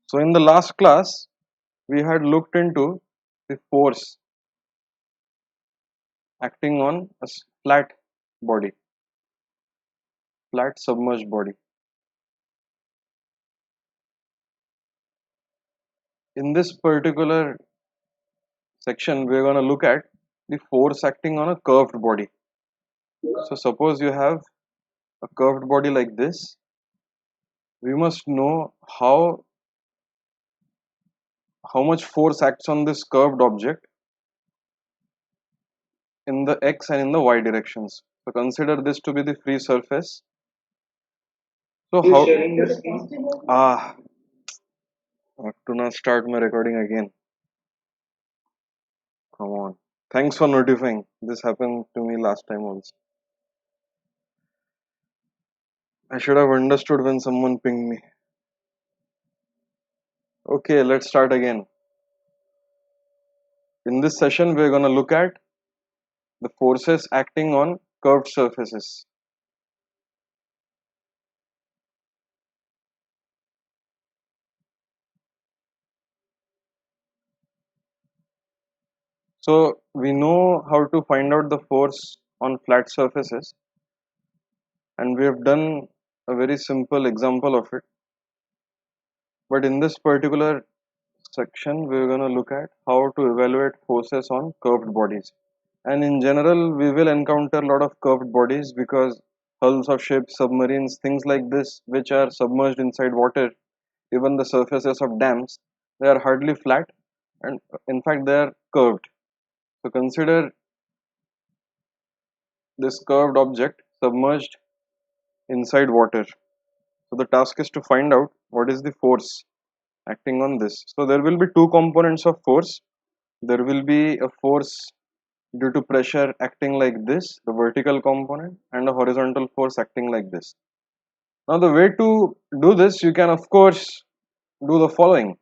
So in the last class, we had looked into the force acting on a flat body, flat submerged body. In this particular section, we're going to look at the force acting on a curved body. So suppose you have a curved body like this, we must know how much force acts on this curved object in the x and in the y directions. So consider this to be the free surface. So Please how sharing your screen. ah I have to now start my recording again. Come on. Thanks for notifying. This happened to me last time also. I should have understood when someone pinged me. Okay, let's start again. In this session, we're going to look at the forces acting on curved surfaces. So we know how to find out the force on flat surfaces, and we have done a very simple example of it. But in this particular section, we're going to look at how to evaluate forces on curved bodies. And in general, we will encounter a lot of curved bodies because hulls of ships, submarines, things like this, which are submerged inside water, even the surfaces of dams, they are hardly flat, and in fact, they are curved. So consider this curved object submerged inside water. So the task is to find out what is the force acting on this. So there will be two components of force. There will be a force due to pressure acting like this, the vertical component, and a horizontal force acting like this. Now the way to do this, you can of course do the following.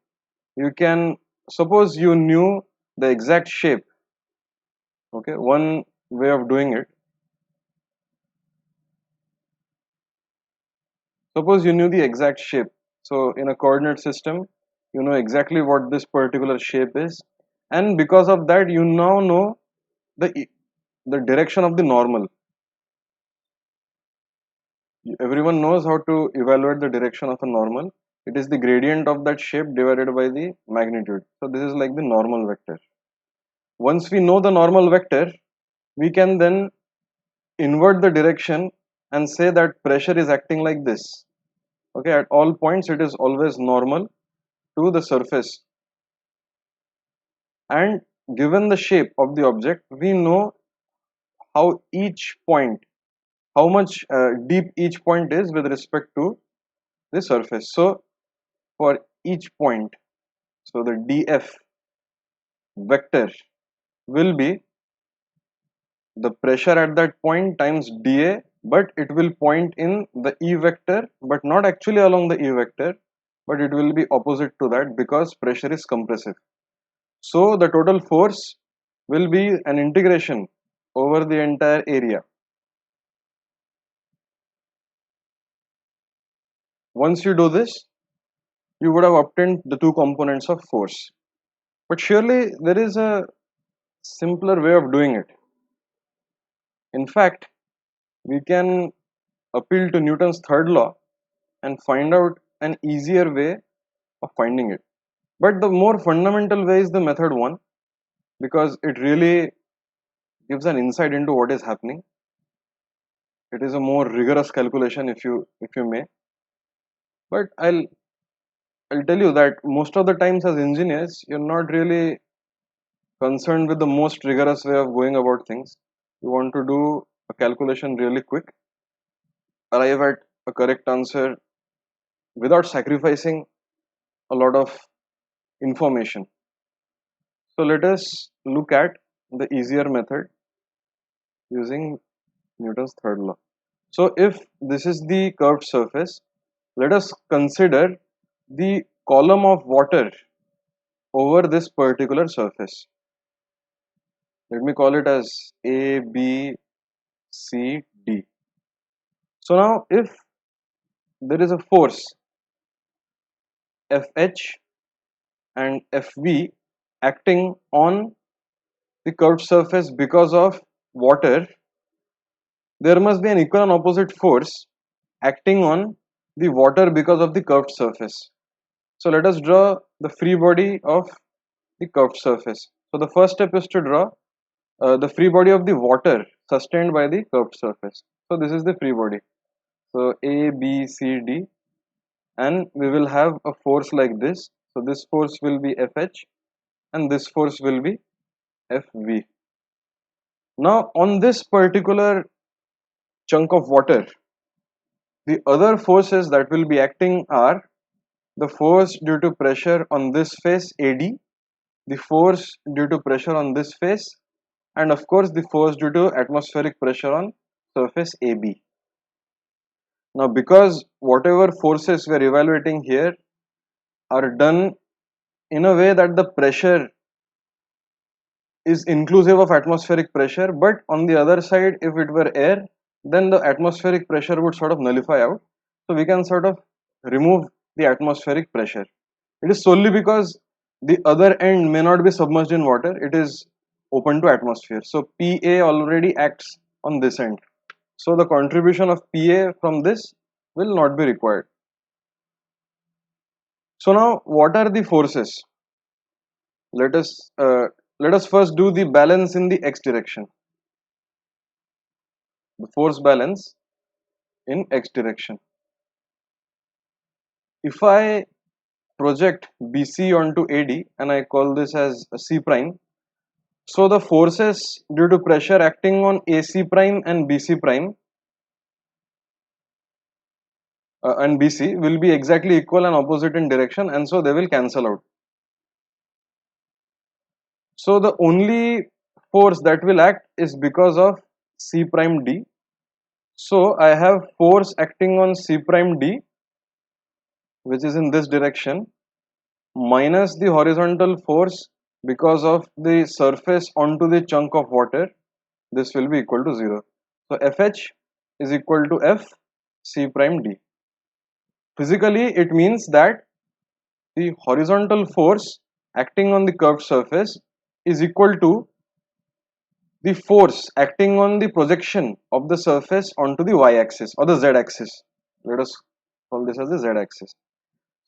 You can suppose you knew the exact shape. Okay, one way of doing it. Suppose you knew the exact shape. So in a coordinate system, you know exactly what this particular shape is, and because of that, you now know the direction of the normal. Everyone knows how to evaluate the direction of a normal. It is the gradient of that shape divided by the magnitude. So this is like the normal vector. Once we know the normal vector, we can then invert the direction and say that pressure is acting like this. Okay, at all points it is always normal to the surface, and given the shape of the object, we know how each point, how much deep each point is with respect to the surface. So for each point, so the df vector will be the pressure at that point times dA, but it will point in the E vector, but not actually along the E vector, but it will be opposite to that because pressure is compressive. So the total force will be an integration over the entire area. Once you do this, you would have obtained the two components of force. But surely there is a simpler way of doing it. In fact, we can appeal to Newton's third law and find out an easier way of finding it. But the more fundamental way is the method one, because it really gives an insight into what is happening. It is a more rigorous calculation, if you may. But I'll tell you that most of the times as engineers, you're not really concerned with the most rigorous way of going about things. You want to do a calculation really quick, arrive at a correct answer without sacrificing a lot of information. So let us look at the easier method using Newton's third law. So if this is the curved surface, let us consider the column of water over this particular surface. Let me call it as A, B, C, D. So now if there is a force FH and FV acting on the curved surface because of water, there must be an equal and opposite force acting on the water because of the curved surface. So let us draw the free body of the curved surface. So the first step is to draw the free body of the water sustained by the curved surface. So this is the free body. So A, B, C, D, and we will have a force like this. So this force will be Fh and this force will be Fv. Now on this particular chunk of water, the other forces that will be acting are the force due to pressure on this face AD, the force due to pressure on this face, and of course the force due to atmospheric pressure on surface AB. Now because whatever forces we are evaluating here are done in a way that the pressure is inclusive of atmospheric pressure, but on the other side if it were air, then the atmospheric pressure would sort of nullify out, so we can sort of remove the atmospheric pressure. It is solely because the other end may not be submerged in water, it is open to atmosphere, so PA already acts on this end, so the contribution of PA from this will not be required. So now what are the forces? Let us first do the balance in the x direction, the force balance in x direction. If I project BC onto AD and I call this as C prime, so the forces due to pressure acting on AC prime and BC prime and BC will be exactly equal and opposite in direction, and so they will cancel out. So the only force that will act is because of C prime D. So I have force acting on C prime D, which is in this direction, minus the horizontal force because of the surface onto the chunk of water. This will be equal to 0. So Fh is equal to F C prime D. Physically, it means that the horizontal force acting on the curved surface is equal to the force acting on the projection of the surface onto the y-axis or the z-axis. Let us call this as the z-axis.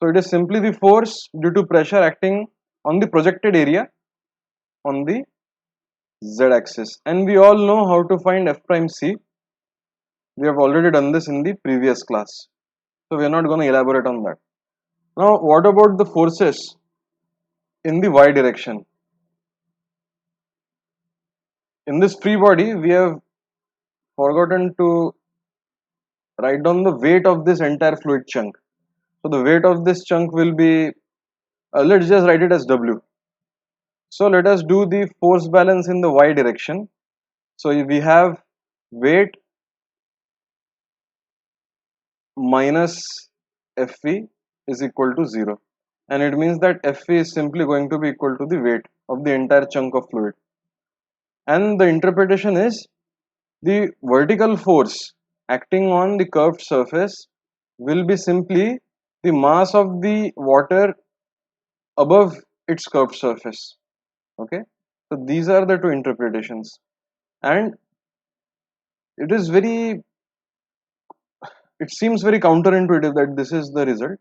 So it is simply the force due to pressure acting on the projected area on the z-axis, and we all know how to find F prime C. We have already done this in the previous class, so we are not going to elaborate on that. Now what about the forces in the y direction? In this free body we have forgotten to write down the weight of this entire fluid chunk. So the weight of this chunk will be, let's just write it as W. So let us do the force balance in the y direction. So we have weight minus Fv is equal to 0, and it means that Fv is simply going to be equal to the weight of the entire chunk of fluid, and the interpretation is the vertical force acting on the curved surface will be simply the mass of the water above its curved surface. Okay, so these are the two interpretations, and it is very, it seems very counterintuitive that this is the result,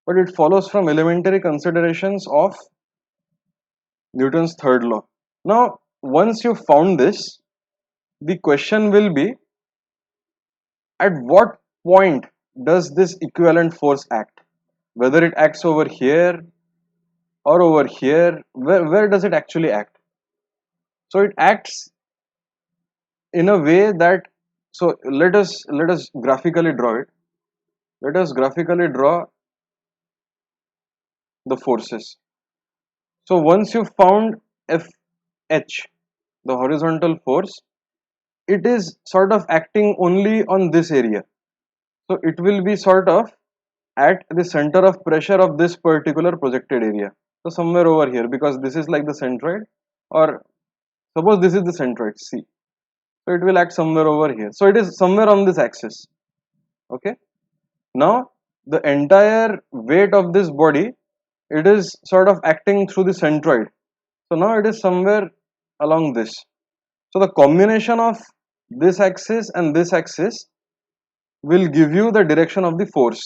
but it follows from elementary considerations of Newton's third law. Now once you found this, the question will be, at what point does this equivalent force act? Whether it acts over here or over here, where does it actually act? So it acts in a way that, so let us graphically draw it. Let us graphically draw the forces. So once you found Fh, the horizontal force, it is sort of acting only on this area. So it will be sort of at the center of pressure of this particular projected area. So somewhere over here, because this is like the centroid, or suppose this is the centroid C. So it will act somewhere over here. So it is somewhere on this axis. Okay. Now the entire weight of this body, it is sort of acting through the centroid. So now it is somewhere along this. So the combination of this axis and this axis will give you the direction of the force,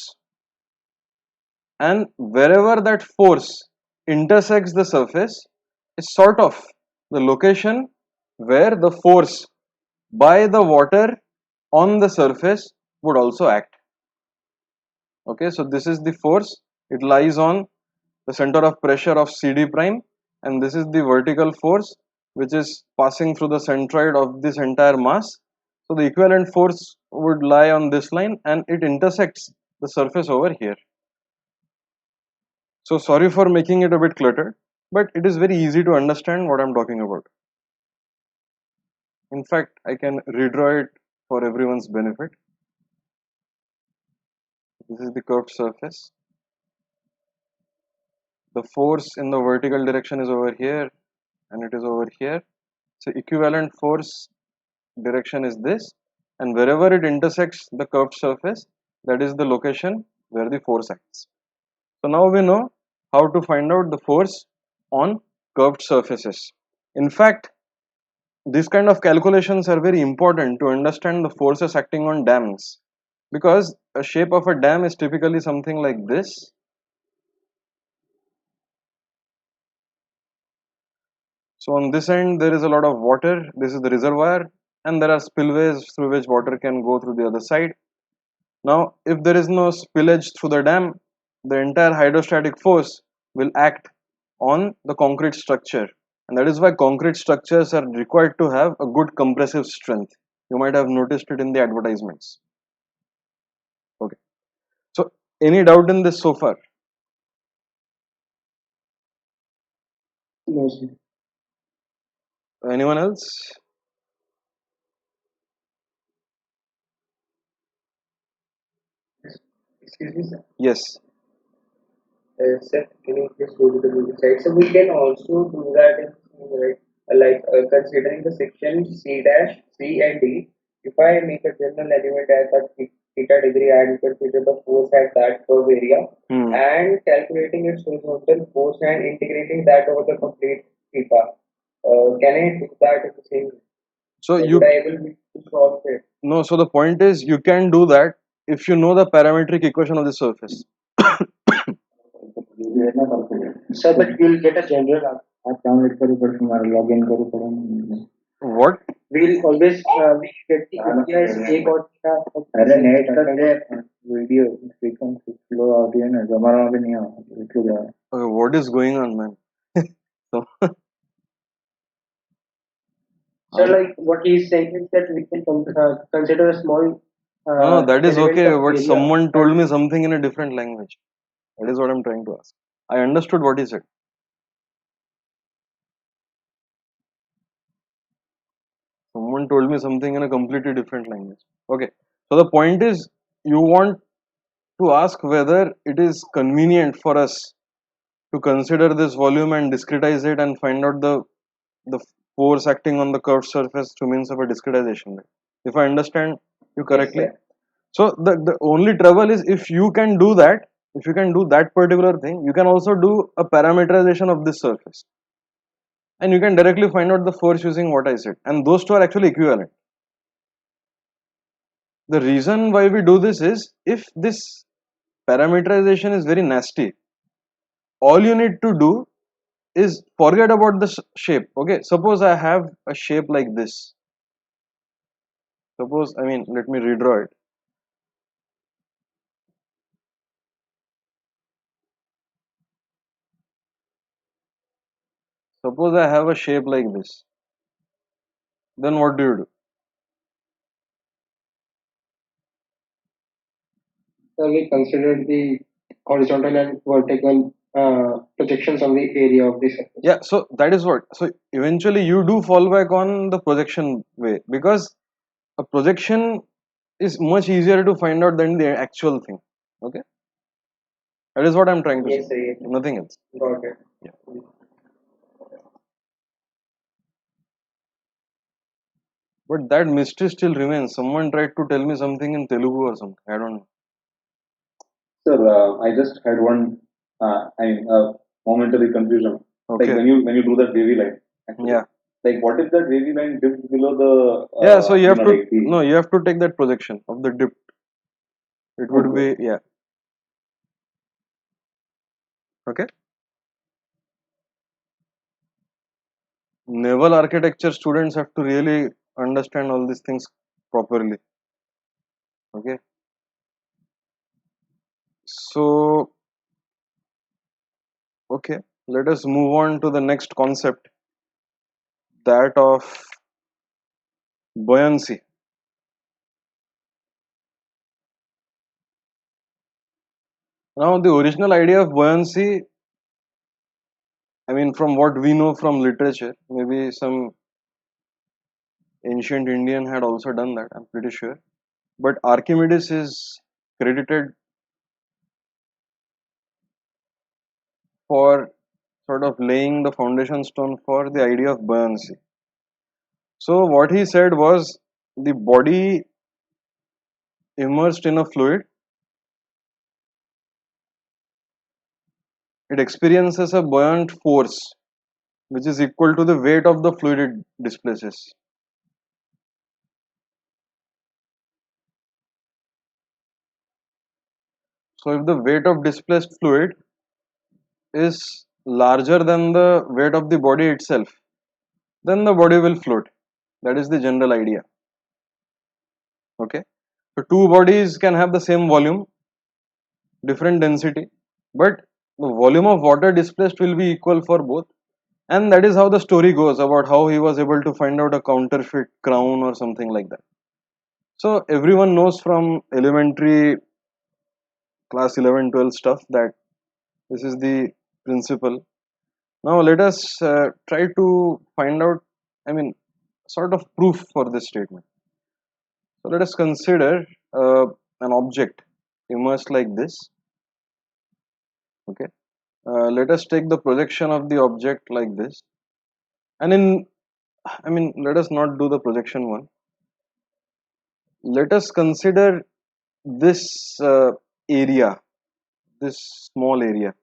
and wherever that force intersects the surface is sort of the location where the force by the water on the surface would also act. Okay, so this is the force, it lies on the center of pressure of CD prime, and this is the vertical force which is passing through the centroid of this entire mass. So the equivalent force would lie on this line and it intersects the surface over here. So sorry for making it a bit cluttered, but it is very easy to understand what I'm talking about. In fact, I can redraw it for everyone's benefit. This is the curved surface. The force in the vertical direction is over here and it is over here. So equivalent force direction is this, and wherever it intersects the curved surface, that is the location where the force acts. So now we know how to find out the force on curved surfaces. In fact, these kind of calculations are very important to understand the forces acting on dams, because a shape of a dam is typically something like this. So on this end there is a lot of water, this is the reservoir, and there are spillways through which water can go through the other side. Now if there is no spillage through the dam, the entire hydrostatic force will act on the concrete structure, and that is why concrete structures are required to have a good compressive strength. You might have noticed it in the advertisements. Okay, so any doubt in this so far? No, sir. Anyone else? Excuse me, sir. Yes. Sir, can you please go to the Google site? So we can also do that in right, considering the section C dash C and D. If I make a general element at a theta degree and consider the force at that curve area Hmm. and calculating its horizontal force and integrating that over the complete theta. Can I do that in the same? So Would you I able to solve it? no. So the point is, you can do that if you know the parametric equation of the surface. Sir, but you'll get a general आप download करो पर तुम्हारा login करो पर What? we'll always we get the yes एक और था अरे नेट का है वीडियो फ्रीक्वेंसी फ्लो ऑडियो ना जो हमारा वहाँ पे नहीं आ इसलिए जा What is going on, man? So, so like what he is saying is that we can consider a small no, that is element okay. of But area someone told me something in a different language. That is what I'm trying to ask. I understood what he said. Someone told me something in a completely different language. Okay. So the point is, you want to ask whether it is convenient for us to consider this volume and discretize it and find out the force acting on the curved surface through means of a discretization. Right? If I understand you correctly. sir. So the only trouble is, if you can do that, if you can do that particular thing, you can also do a parameterization of this surface, and you can directly find out the force using what I said, and those two are actually equivalent. The reason why we do this is, if this parameterization is very nasty, all you need to do is forget about the shape. Okay, suppose I have a shape like this. Suppose, I mean, let me redraw it. Suppose I have a shape like this. Then what do you do? So we consider the horizontal and vertical projections on the area of the surface. Yeah, so that is what. So eventually you do fall back on the projection way, because a projection is much easier to find out than the actual thing. Okay, that is what I'm trying to say. Yes, sir. Yes. Nothing else. Got it. Yeah. But that mystery still remains. Someone tried to tell me something in Telugu or something. I don't know. Sir, I just had one, momentary confusion. Like Okay. when you do that wavy line, actually, Yeah. like what if that wavy line dips below the, Yeah. So you have to, like the. no, you have to take that projection of the dip. It would Okay. be, yeah. Okay. Naval architecture students have to really understand all these things properly. Okay. So, okay, let us move on to the next concept, that of buoyancy. Now, the original idea of buoyancy, I mean, from what we know from literature, maybe some ancient Indian had also done that, I'm pretty sure. But Archimedes is credited for sort of laying the foundation stone for the idea of buoyancy. So, what he said was the body immersed in a fluid, it experiences a buoyant force which is equal to the weight of the fluid it displaces. So, if the weight of displaced fluid is larger than the weight of the body itself, then the body will float. That is the general idea. Okay. So, two bodies can have the same volume, different density, but the volume of water displaced will be equal for both. And that is how the story goes about how he was able to find out a counterfeit crown or something like that. So, everyone knows from elementary class 11, 12 stuff that this is the principle. Now, let us try to find out, I mean, sort of proof for this statement. So, let us consider an object immersed like this. Okay. Let us take the projection of the object like this. And I mean, let us not do the projection one. Let us consider this area, this small area.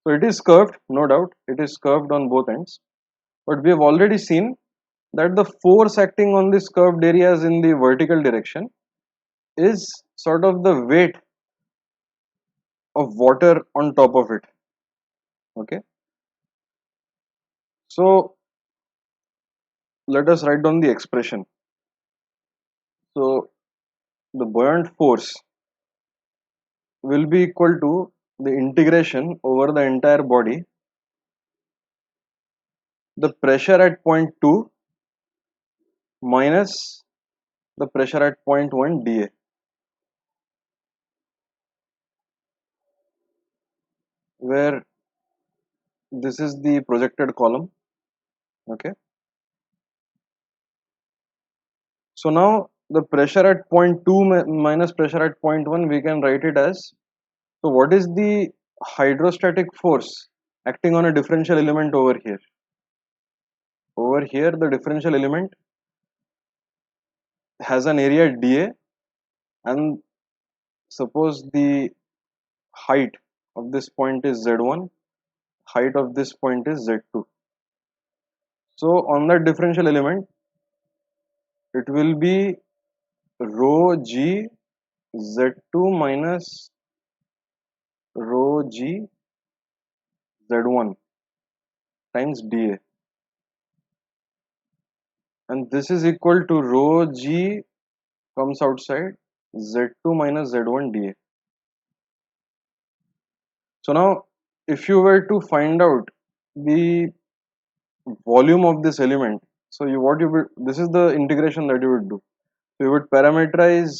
So, it is curved, no doubt, it is curved on both ends. But we have already seen that the force acting on these curved areas in the vertical direction is sort of the weight of water on top of it. Okay. So, let us write down the expression. So, the buoyant force will be equal to the integration over the entire body, the pressure at point 2 minus the pressure at point 1 dA, where this is the projected column. Okay. So now the pressure at point 2 minus pressure at point 1, we can write it as, so what is the hydrostatic force acting on a differential element over here? Over here the differential element has an area dA, and suppose the height of this point is z1, height of this point is z2. So on that differential element it will be rho g z2 minus rho g z1 times dA, and this is equal to rho g comes outside z2 minus z1 dA. So now if you were to find out the volume of this element, so you what you would, this is the integration that you would do. So you would parameterize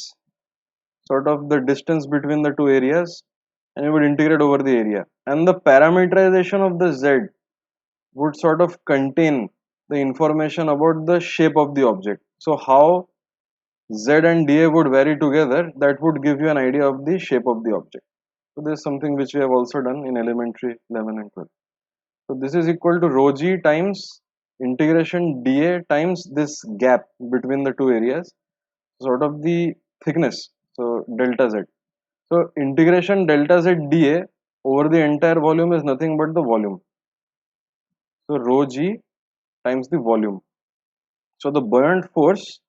sort of the distance between the two areas and you would integrate over the area, and the parameterization of the z would sort of contain the information about the shape of the object. So how z and dA would vary together, that would give you an idea of the shape of the object. So this is something which we have also done in elementary 11 and 12. So this is equal to rho g times integration dA times this gap between the two areas, sort of the thickness, so delta z. So integration delta Z dA over the entire volume is nothing but the volume. So rho g times the volume. So the buoyant force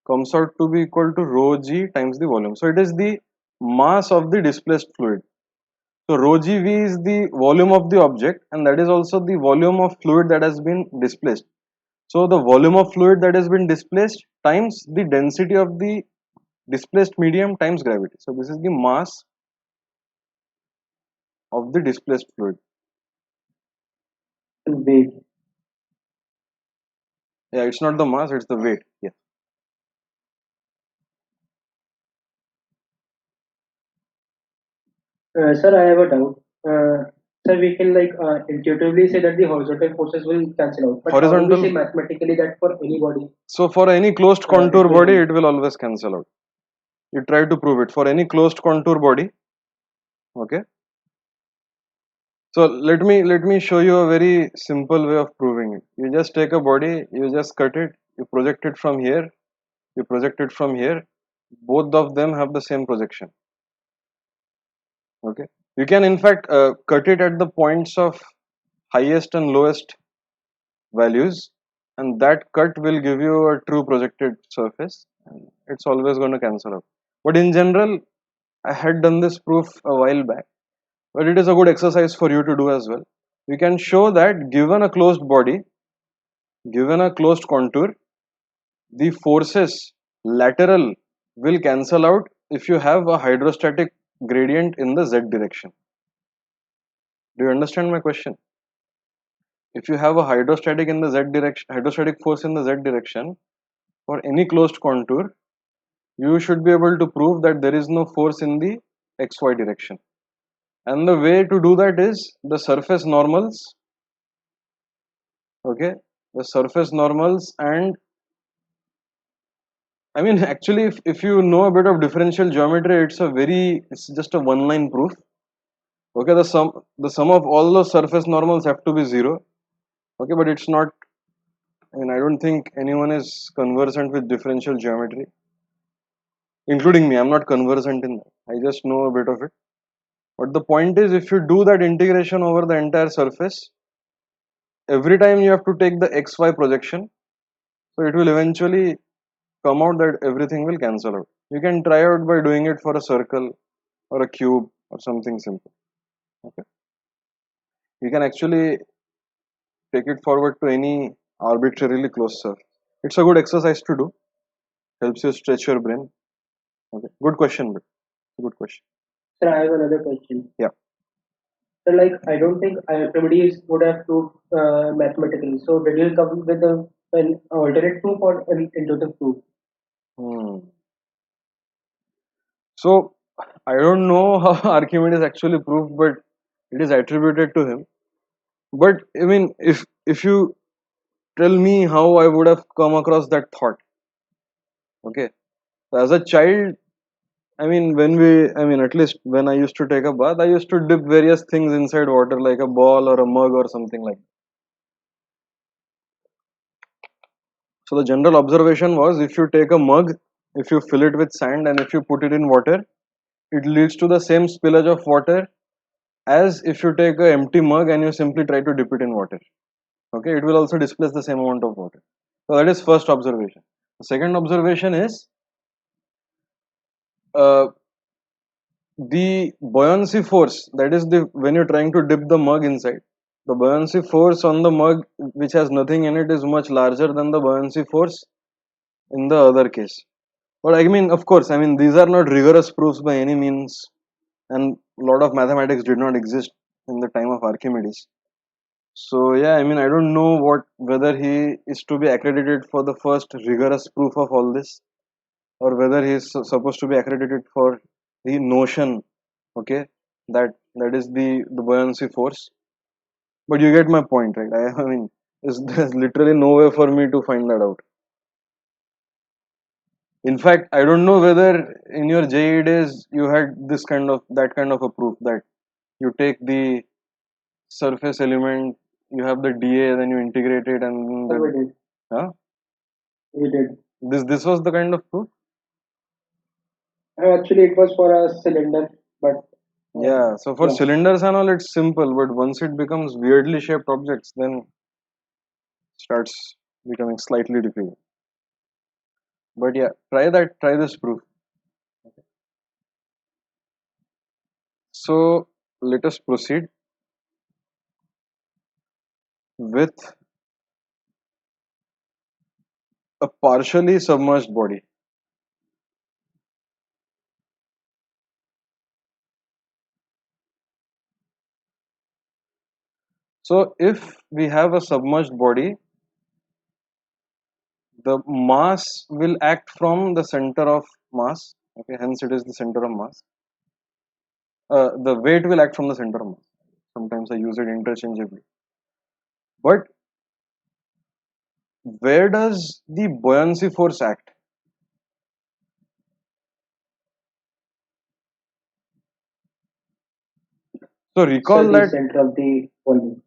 comes out to be equal to rho g times the volume. So it is the mass of the displaced fluid. So rho gv is the volume of the object, and that is also the volume of fluid that has been displaced. So the volume of fluid that has been displaced times the density of the displaced medium times gravity. So this is the mass of the displaced fluid. Weight. Yeah, it's not the mass, it's the weight. Yeah. Sir, I have a doubt. Sir, we can intuitively say that the horizontal forces will cancel out, but how do we say Horizontal. mathematically that for any body So for any closed it contour will body, not? it will always cancel out. You try to prove it for any closed contour body. Okay. So let me show you a very simple way of proving it. You just take a body, you just cut it, you project it from here, you project it from here. Both of them have the same projection. Okay. You can in fact cut it at the points of highest and lowest values, and that cut will give you a true projected surface, and it's always going to cancel out. But in general, I had done this proof a while back, but it is a good exercise for you to do as well. We can show that given a closed body, given a closed contour, the forces lateral will cancel out if you have a hydrostatic gradient in the z direction. Do you understand my question? If you have a hydrostatic in the z direction, hydrostatic force in the z direction for any closed contour, you should be able to prove that there is no force in the xy direction. And the way to do that is the surface normals. Okay, the surface normals, and I mean actually if you know a bit of differential geometry, it's just a one line proof. Okay, the sum of all those surface normals have to be 0. Okay, but it's not, I mean I don't think anyone is conversant with differential geometry, including me. I'm not conversant in that. I just know a bit of it. But the point is, if you do that integration over the entire surface, every time you have to take the xy projection, so it will eventually come out that everything will cancel out. You can try out by doing it for a circle or a cube or something simple. Okay, you can actually take it forward to any arbitrarily closed surface. It's a good exercise to do. Helps you stretch your brain. Okay, good question, but good question. Sir, I have another question. Yeah. So, I don't think everybody would have proved mathematically. So, did you come with an alternate proof or an intuitive proof? Hmm. So I don't know how Archimedes actually proved, but it is attributed to him. But I mean, if you tell me how I would have come across that thought, okay. So as a child, I mean, at least when I used to take a bath, I used to dip various things inside water, like a ball or a mug or something like that. So the general observation was, if you take a mug, if you fill it with sand and if you put it in water, it leads to the same spillage of water as if you take an empty mug and you simply try to dip it in water. Okay, it will also displace the same amount of water. So that is first observation. The second observation is uh, the buoyancy force, that is the when you're trying to dip the mug inside, the buoyancy force on the mug which has nothing in it is much larger than the buoyancy force in the other case. But I mean, of course, I mean, these are not rigorous proofs by any means, and a lot of mathematics did not exist in the time of Archimedes. So yeah, I mean, I don't know whether he is to be accredited for the first rigorous proof of all this, or whether he is supposed to be accredited for the notion, okay, that is the buoyancy force. But you get my point, right? I mean, there's literally no way for me to find that out. In fact, I don't know whether in your JEE days you had that kind of a proof that you take the surface element, you have the dA, then you integrate it, and Sir, we then did. huh? We did. This was the kind of proof. Actually, it was for a cylinder, but Yeah, so for yeah. cylinders and all, it's simple, but once it becomes weirdly shaped objects, then starts becoming slightly difficult. But yeah, try this proof. So let us proceed with a partially submerged body. So if we have a submerged body, the mass will act from the center of mass. Okay, hence it is the center of mass. The weight will act from the center of mass. Sometimes I use it interchangeably. But where does the buoyancy force act? So So recall the that center of the volume.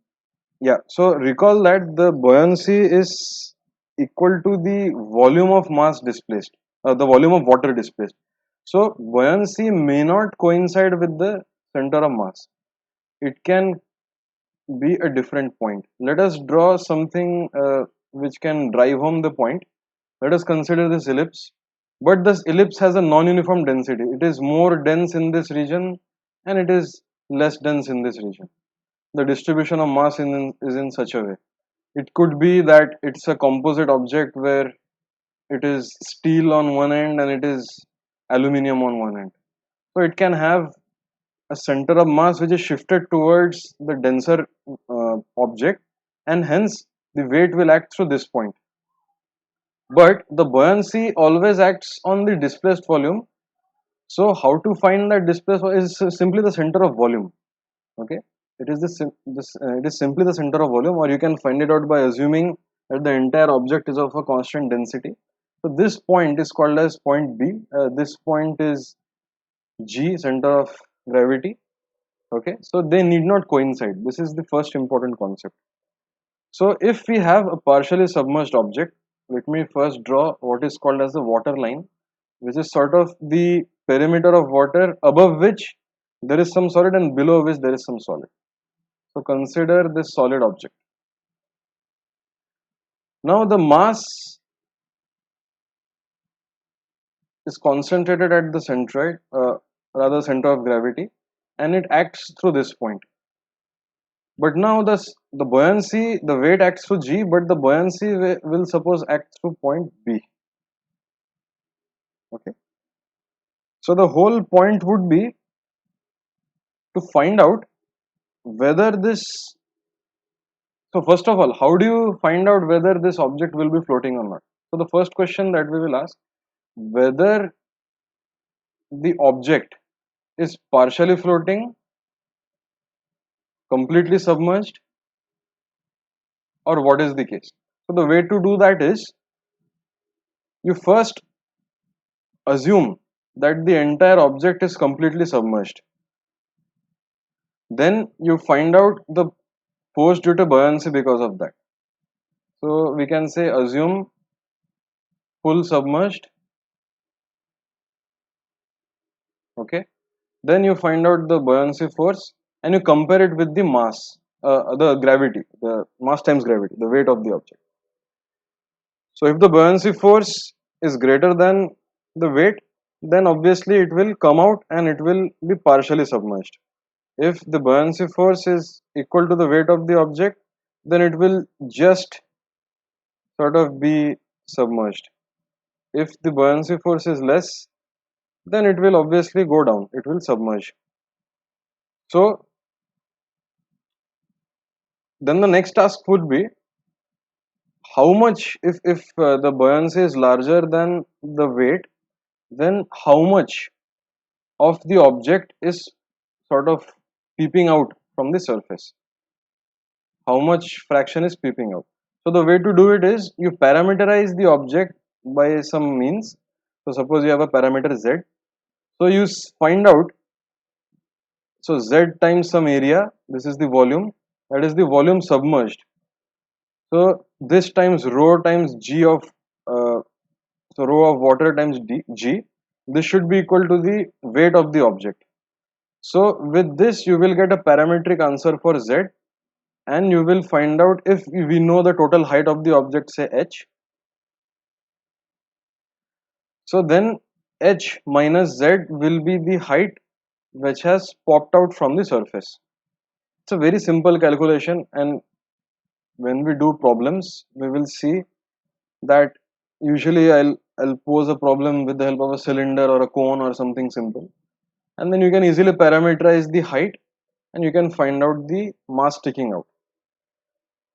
Yeah, so recall that the buoyancy is equal to the volume of mass displaced, the volume of water displaced. So buoyancy may not coincide with the center of mass. It can be a different point. Let us draw something which can drive home the point. Let us consider this ellipse. But this ellipse has a non-uniform density. It is more dense in this region and it is less dense in this region. The distribution of mass is in such a way. It could be that it's a composite object where it is steel on one end and it is aluminium on one end. So it can have a center of mass which is shifted towards the denser object, and hence the weight will act through this point. But the buoyancy always acts on the displaced volume. So how to find that displaced is simply the center of volume. Okay, it is it is simply the center of volume, or you can find it out by assuming that the entire object is of a constant density. So this point is called as point B. This point is G, center of gravity. Okay, so they need not coincide. This is the first important concept. So if we have a partially submerged object, let me first draw what is called as the water line, which is sort of the perimeter of water above which there is some solid and below which there is some solid. So consider this solid object. Now the mass is concentrated at the centroid, rather center of gravity, and it acts through this point. But now the buoyancy, the weight acts through G, but the buoyancy will suppose act through point B. Okay. So the whole point would be to find out whether this. So first of all, how do you find out whether this object will be floating or not? So the first question that we will ask, whether the object is partially floating, completely submerged, or what is the case. So the way to do that is you first assume that the entire object is completely submerged. Then you find out the force due to buoyancy because of that. So we can say assume full submerged. Okay. Then you find out the buoyancy force and you compare it with the mass, the gravity, the mass times gravity, the weight of the object. So if the buoyancy force is greater than the weight, then obviously it will come out and it will be partially submerged. If the buoyancy force is equal to the weight of the object, then it will just sort of be submerged. If the buoyancy force is less, then it will obviously go down, it will submerge. So then the next task would be how much, if the buoyancy is larger than the weight, then how much of the object is sort of peeping out from the surface, how much fraction is peeping out. So the way to do it is you parameterize the object by some means. So suppose you have a parameter z, so you find out, so z times some area, this is the volume, that is the volume submerged. So this times rho times g of, so rho of water times g, this should be equal to the weight of the object. So with this you will get a parametric answer for z, and you will find out if we know the total height of the object, say h. So then h minus z will be the height which has popped out from the surface. It's a very simple calculation, and when we do problems we will see that usually I'll pose a problem with the help of a cylinder or a cone or something simple, and then you can easily parameterize the height and you can find out the mass sticking out.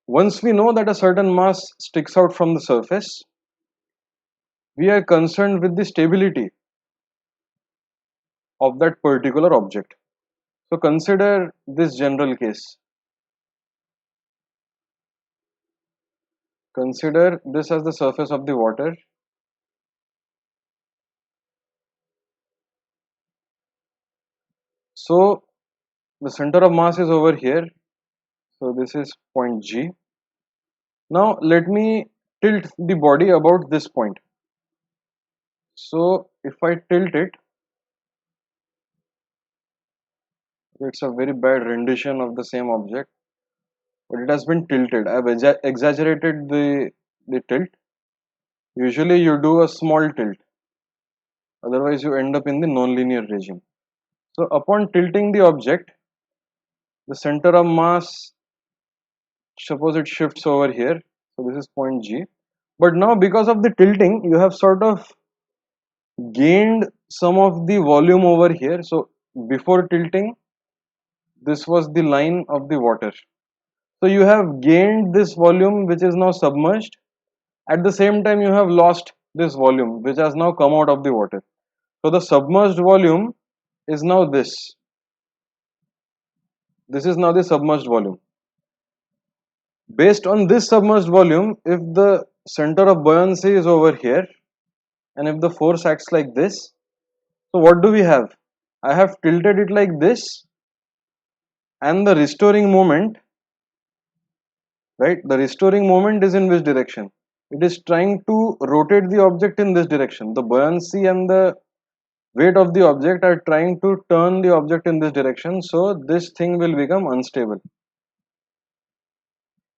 Once we know that a certain mass sticks out from the surface, we are concerned with the stability of that particular object. So consider this general case. Consider this as the surface of the water. So the center of mass is over here. So this is point G. Now let me tilt the body about this point. So if I tilt it, it's a very bad rendition of the same object, but it has been tilted. I've exaggerated the tilt. Usually you do a small tilt, otherwise you end up in the nonlinear regime. So upon tilting the object, the center of mass, suppose it shifts over here. So this is point G. But now because of the tilting, you have sort of gained some of the volume over here. So before tilting, this was the line of the water. So you have gained this volume which is now submerged. At the same time, you have lost this volume which has now come out of the water. So the submerged volume is now this. This is now the submerged volume. Based on this submerged volume, if the center of buoyancy is over here and if the force acts like this, so what do we have? I have tilted it like this, and the restoring moment, right? The restoring moment is in which direction? It is trying to rotate the object in this direction. The buoyancy and the weight of the object are trying to turn the object in this direction, so this thing will become unstable.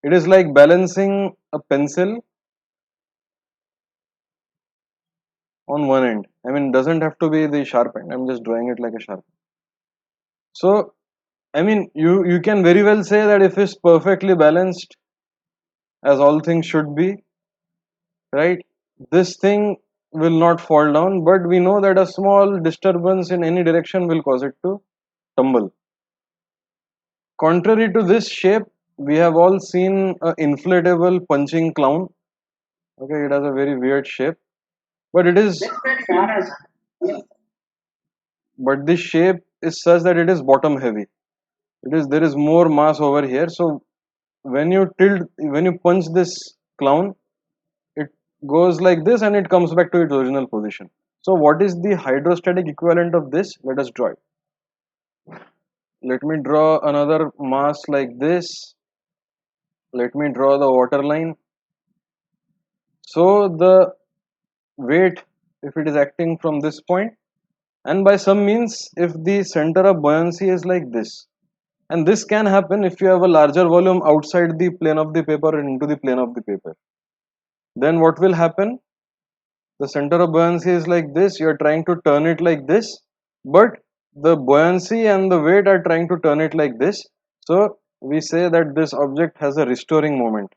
It is like balancing a pencil on one end. I mean, doesn't have to be the sharp end. I'm just drawing it like a sharp. So, I mean, you can very well say that if it's perfectly balanced, as all things should be, right? This thing will not fall down, but we know that a small disturbance in any direction will cause it to tumble. Contrary to this shape, we have all seen an inflatable punching clown. Okay, it has a very weird shape, but it is, but this shape is such that it is bottom heavy. It is, there is more mass over here. So when you tilt, when you punch this clown, it goes like this and it comes back to its original position. So what is the hydrostatic equivalent of this? Let us draw it. Let me draw another mass like this. Let me draw the water line. So the weight, if it is acting from this point, and by some means if the center of buoyancy is like this, and this can happen if you have a larger volume outside the plane of the paper and into the plane of the paper, then what will happen? The center of buoyancy is like this, you are trying to turn it like this, but the buoyancy and the weight are trying to turn it like this. So we say that this object has a restoring moment.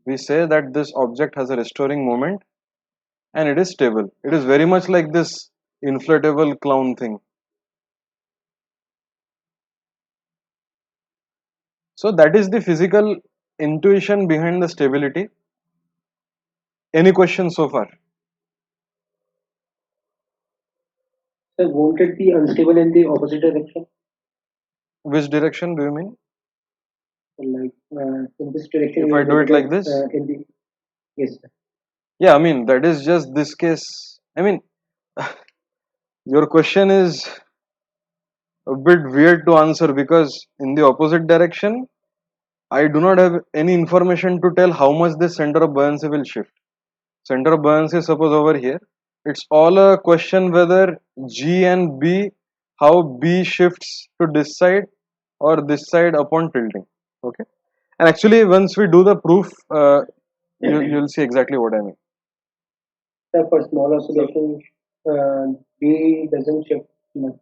We say that this object has a restoring moment and it is stable. It is very much like this inflatable clown thing. So that is the physical intuition behind the stability. Any questions so far? So won't it be unstable in the opposite direction? Which direction do you mean? Like in this direction, If you I are do it getting like this? in the yes, sir. Yeah, I mean, that is just this case. I mean, your question is a bit weird to answer because in the opposite direction, I do not have any information to tell how much this center of buoyancy will shift. Center of buoyancy is suppose over here. It's all a question whether G and B, how B shifts to this side or this side upon tilting. Okay. And actually, once we do the proof, you'll see exactly what I mean. For small oscillation, B doesn't shift much.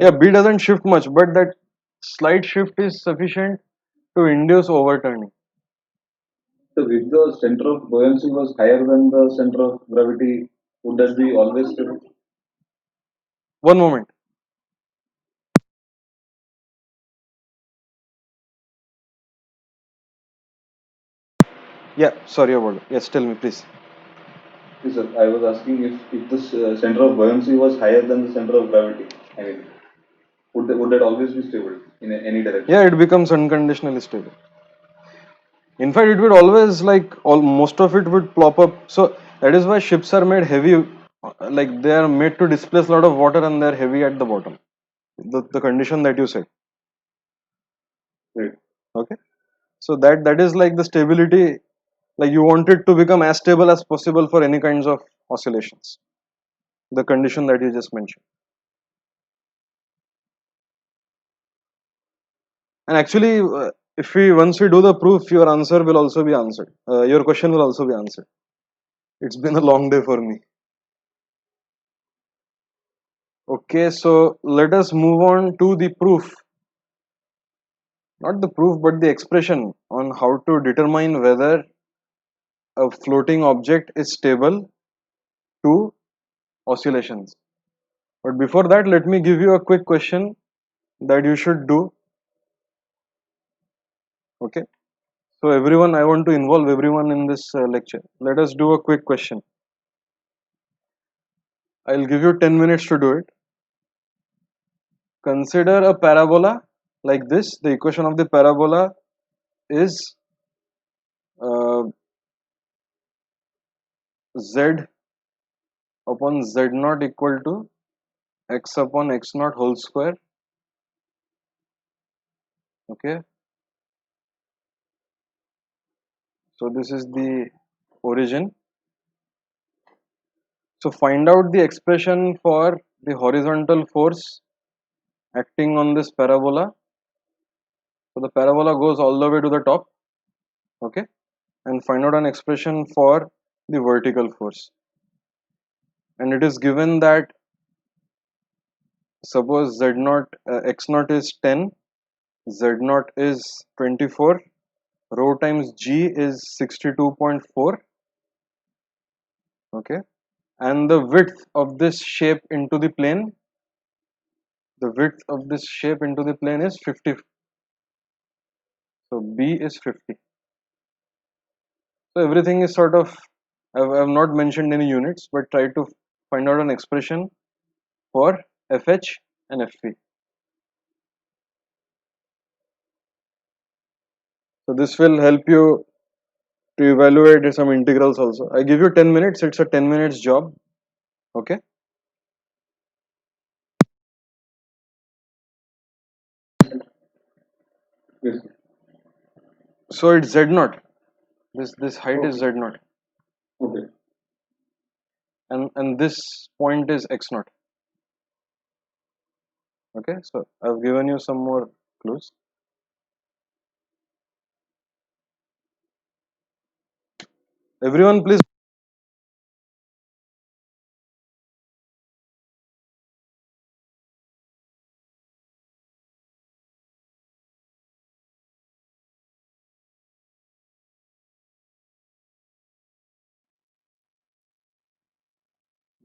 Yeah, B doesn't shift much, but that slight shift is sufficient to induce overturning. So if the center of buoyancy was higher than the center of gravity, would that be always stable? One moment. Yeah, sorry about it. Yes, tell me, please. Yes, sir. I was asking if the center of buoyancy was higher than the center of gravity. I mean, would that always be stable in any direction? Yeah, it becomes unconditionally stable. In fact, it would always most of it would plop up. So that is why ships are made heavy, like they are made to displace a lot of water and they are heavy at the bottom. The condition that you said. Right. Okay. So that is like the stability, like you want it to become as stable as possible for any kinds of oscillations. The condition that you just mentioned. And actually, if we once we do the proof, your answer will also be answered. Your question will also be answered. It's been a long day for me. Okay, so let us move on to the proof. Not the proof, but the expression on how to determine whether a floating object is stable to oscillations. But before that, let me give you a quick question that you should do. Okay. So everyone, I want to involve everyone in this lecture. Let us do a quick question. I'll give you 10 minutes to do it. Consider a parabola like this. The equation of the parabola is uh, z upon z naught equal to x upon x naught whole square. Okay. So this is the origin. So find out the expression for the horizontal force acting on this parabola. So the parabola goes all the way to the top. Okay. And find out an expression for the vertical force. And it is given that suppose z naught x naught is 10, z naught is 24, rho times g is 62.4. Okay. And the width of this shape into the plane, is 50. So B is 50. So everything is sort of, I've not mentioned any units, but try to find out an expression for FH and FV. So this will help you to evaluate some integrals also. I give you 10 minutes, it's a 10 minutes job. Okay. Yes. So it's Z naught. This height is Z naught. Okay. And this point is X naught. Okay, so I've given you some more clues. Everyone please.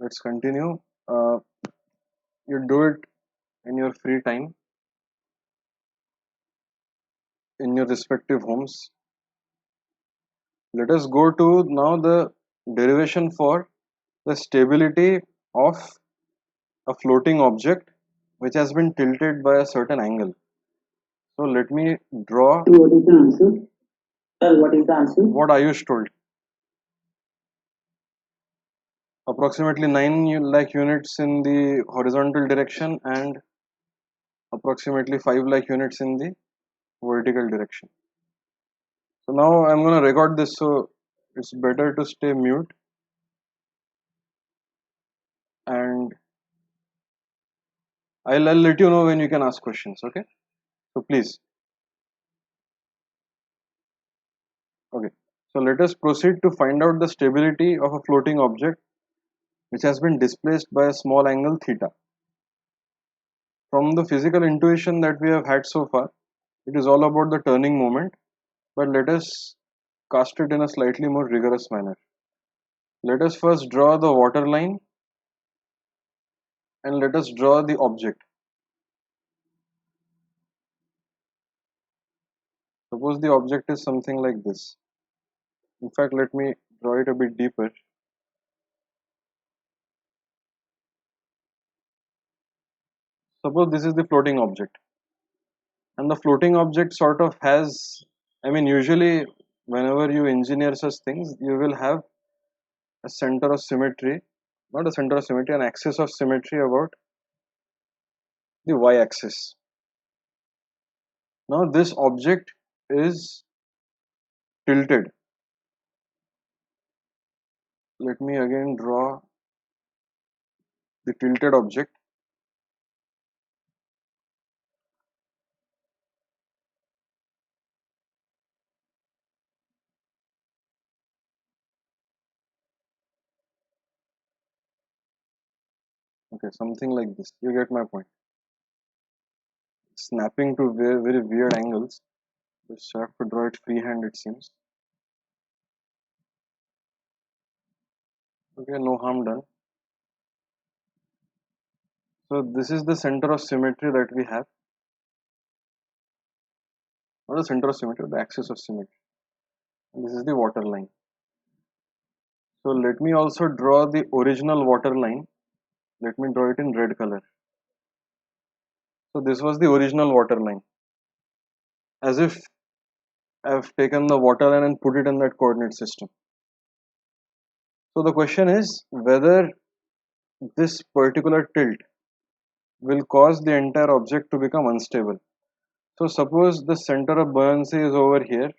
Let's continue. You do it in your free time in your respective homes. Let us go to now the derivation for the stability of a floating object which has been tilted by a certain angle. So let me draw What is the answer? What is the answer? what Ayush told. Approximately 9 lakh units in the horizontal direction and approximately 5 lakh units in the vertical direction. So now I'm going to record this, so it's better to stay mute, and I'll let you know when you can ask questions. Okay, so please. Okay, so let us proceed to find out the stability of a floating object which has been displaced by a small angle theta. From the physical intuition that we have had so far, it is all about the turning moment, but let us cast it in a slightly more rigorous manner. Let us first draw the water line and let us draw the object. Suppose the object is something like this. In fact, let me draw it a bit deeper. Suppose this is the floating object, and the floating object sort of has, I mean, usually whenever you engineer such things, you will have a center of symmetry, not a center of symmetry, an axis of symmetry about the y-axis. Now this object is tilted. Let me again draw the tilted object. Okay, something like this. You get my point. Snapping to very, very weird angles. Just have to draw it freehand, it seems. Okay, no harm done. So this is the center of symmetry that we have. Not the center of symmetry, the axis of symmetry. And this is the water line. So let me also draw the original water line. Let me draw it in red color. So this was the original water line. As if I've taken the water line and put it in that coordinate system. So the question is whether this particular tilt will cause the entire object to become unstable. So suppose the center of buoyancy is over here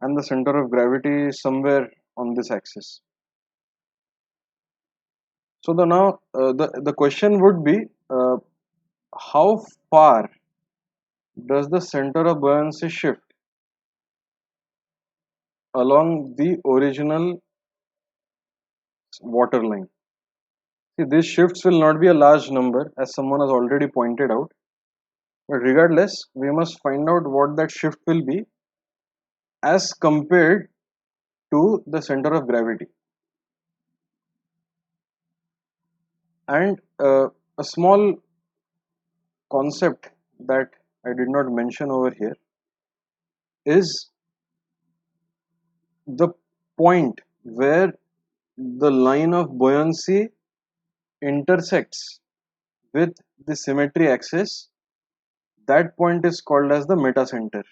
and the center of gravity is somewhere on this axis. So the question would be how far does the center of buoyancy shift along the original water line? See, these shifts will not be a large number, as someone has already pointed out, but regardless, we must find out what that shift will be as compared to the center of gravity. And a small concept that I did not mention over here is the point where the line of buoyancy intersects with the symmetry axis. That point is called as the metacenter.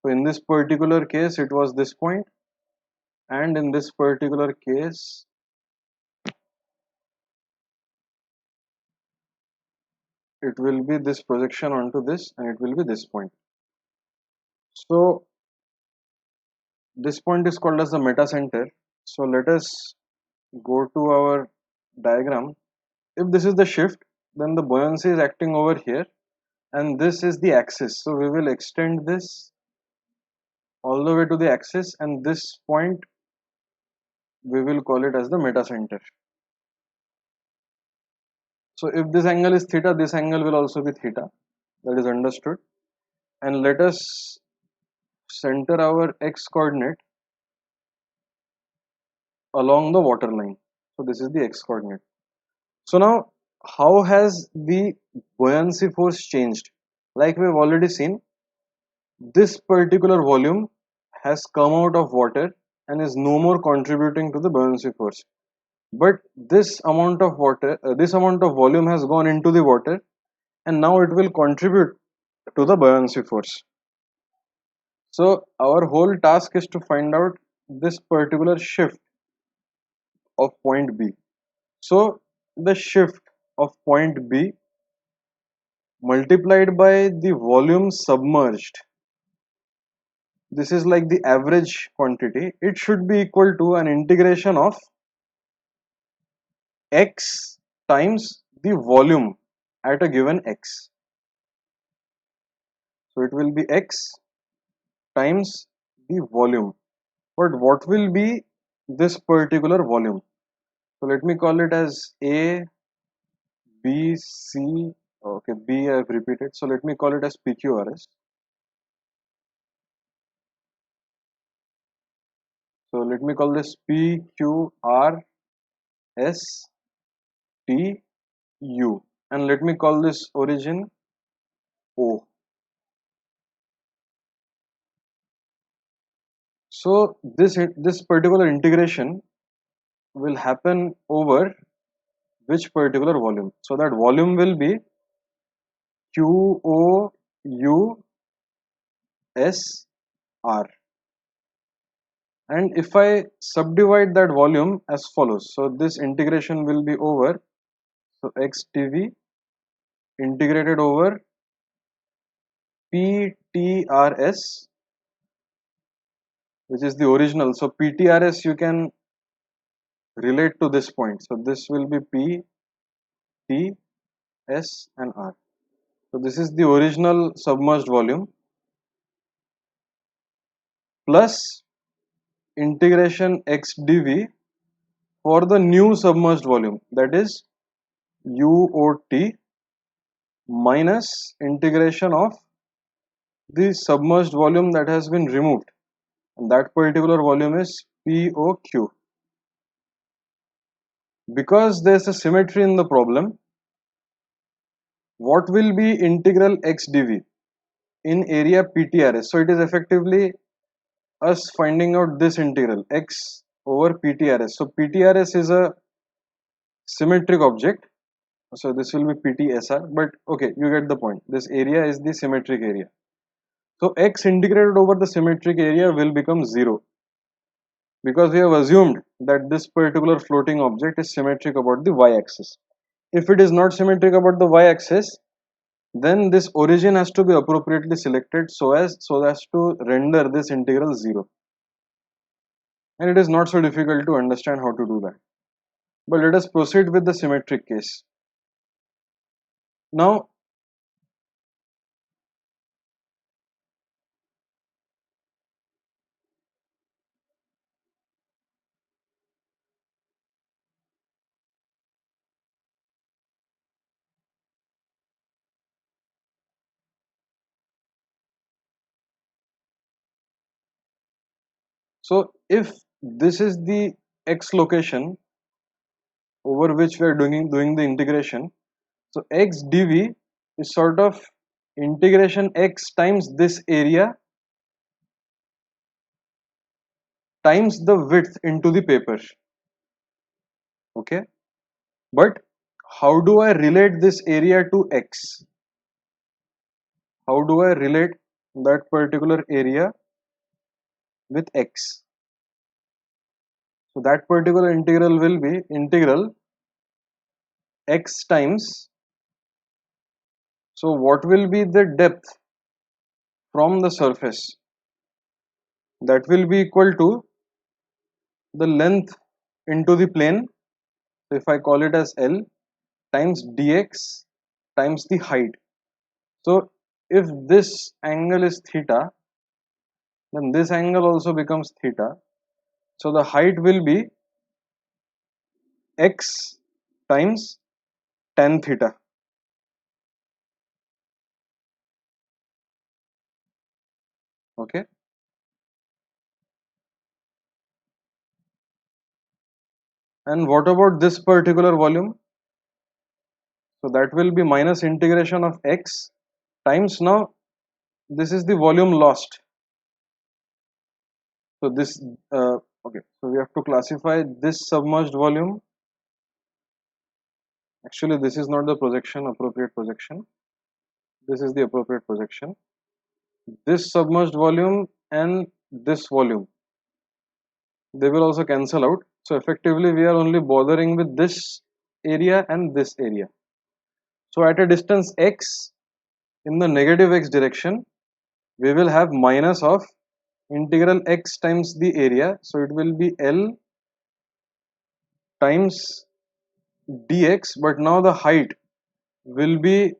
So in this particular case it was this point, and in this particular case it will be this projection onto this, and it will be this point. So this point is called as the metacenter. So let us go to our diagram. If this is the shift, then the buoyancy is acting over here, and this is the axis. So we will extend this all the way to the axis, and this point we will call it as the metacenter. So if this angle is theta, this angle will also be theta. That is understood. And let us center our x coordinate along the water line. So this is the x coordinate. So now how has the buoyancy force changed? Like we have already seen, this particular volume has come out of water and is no more contributing to the buoyancy force. But this amount of water, this amount of volume has gone into the water, and now it will contribute to the buoyancy force. So our whole task is to find out this particular shift of point B. So the shift of point B multiplied by the volume submerged this is like the average quantity, it should be equal to an integration of x times the volume at a given x. So it will be x times the volume. But what will be this particular volume? So let me call it as A, B, C. Okay, B I have repeated. So let me call it as PQRS. So let me call this PQRS TU, and let me call this origin O. So this particular integration will happen over which particular volume? So that volume will be QOUSR. And if I subdivide that volume as follows, so this integration will be over, so XTV integrated over PTRS, which is the original. So PTRS you can relate to this point. So this will be P, T, S and R. So this is the original submerged volume plus integration x dv for the new submerged volume, that is UOT, minus integration of the submerged volume that has been removed, and that particular volume is POQ. Because there is a symmetry in the problem, what will be integral x dv in area PTRS? So it is effectively us finding out this integral x over PTRS. So PTRS is a symmetric object, so this will be PTSR, but okay, you get the point. This area is the symmetric area. So x integrated over the symmetric area will become 0, because we have assumed that this particular floating object is symmetric about the y-axis. If it is not symmetric about the y-axis, then this origin has to be appropriately selected so as to render this integral 0. And it is not so difficult to understand how to do that. But let us proceed with the symmetric case. Now, so if this is the x location over which we are doing the integration, so x dv is sort of integration x times this area times the width into the paper. Okay, but how do I relate this area to x? How do I relate that particular area with x? So that particular integral will be integral x times, so what will be the depth from the surface? That will be equal to the length into the plane. So if I call it as L times dx times the height. So if this angle is theta, then this angle also becomes theta. So the height will be x times tan theta. Okay. And what about this particular volume? So that will be minus integration of x times, now this is the volume lost. So this okay, so we have to classify this submerged volume. Actually, this is not the appropriate projection. This is the appropriate projection. This submerged volume and this volume, they will also cancel out. So effectively, we are only bothering with this area and this area. So at a distance x, in the negative x direction, we will have minus of integral x times the area, so it will be L times dx, but now the height will be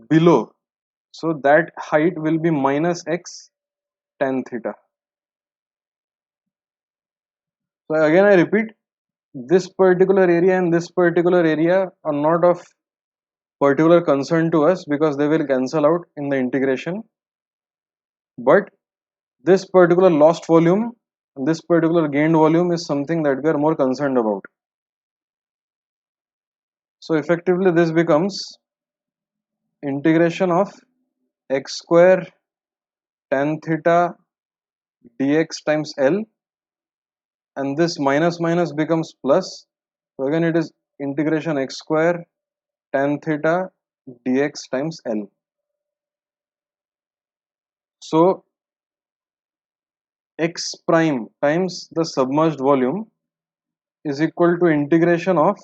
below, so that height will be minus x tan theta. So again I repeat, this particular area and this particular area are not of particular concern to us because they will cancel out in the integration, but this particular lost volume and this particular gained volume is something that we are more concerned about. So effectively this becomes integration of x square tan theta dx times L, and this minus minus becomes plus, so again it is integration x square tan theta dx times L. So x prime times the submerged volume is equal to integration of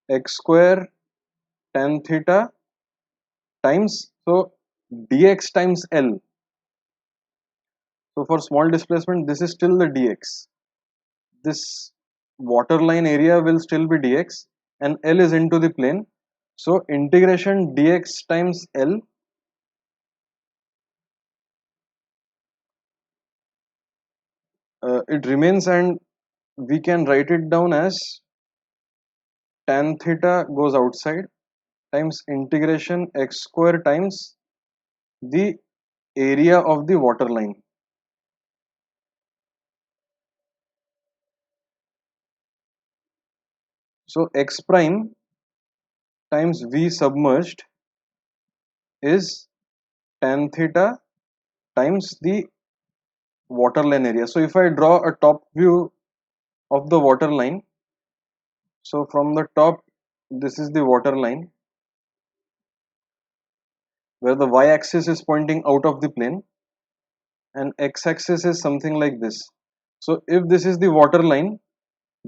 x square tan theta times, so dx times L. So for small displacement this is still the dx, this waterline area will still be dx and L is into the plane, so integration dx times L it remains, and we can write it down as tan theta goes outside times integration x square times the area of the waterline. So x prime times v submerged is tan theta times the waterline area. So if I draw a top view of the waterline, so from the top this is the waterline where the y-axis is pointing out of the plane and x-axis is something like this. So if this is the waterline,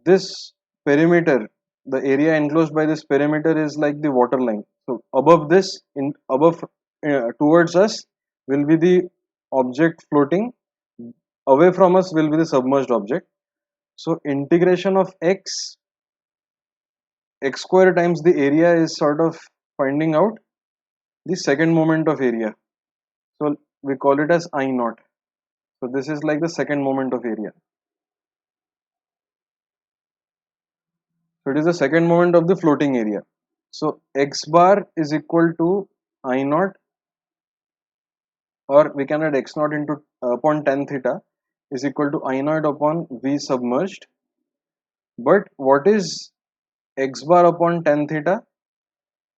this perimeter, the area enclosed by this perimeter is like the waterline. So above this, in above towards us will be the object floating, away from us will be the submerged object. So integration of x square times the area is sort of finding out the second moment of area. So we call it as I naught. So this is like the second moment of area. So it is the second moment of the floating area. So x bar is equal to I naught, or we can add x naught into upon tan theta is equal to I naught upon v submerged. But what is x bar upon tan theta?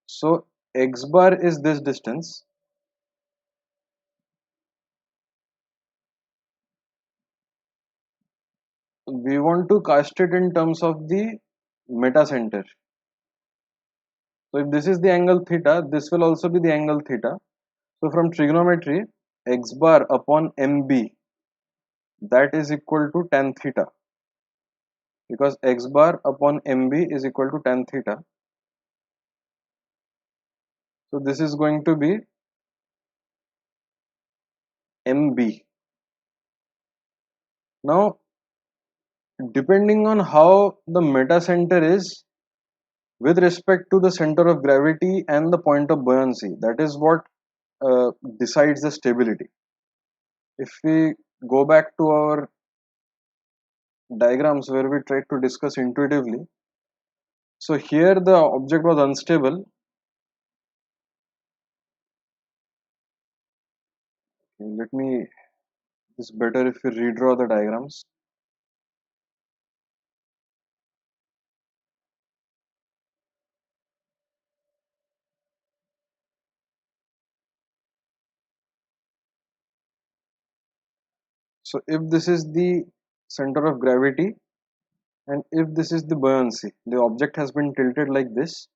So x bar is this distance. We want to cast it in terms of the meta center. So if this is the angle theta, this will also be the angle theta. So from trigonometry, x bar upon mb, that is equal to tan theta, because x bar upon mb is equal to tan theta. So this is going to be mb. Now depending on how the meta center is with respect to the center of gravity and the point of buoyancy, that is what decides the stability. If we go back to our diagrams where we tried to discuss intuitively, so here the object was unstable. Let me, it's better if we redraw the diagrams. So if this is the center of gravity and if this is the buoyancy, the object has been tilted like this,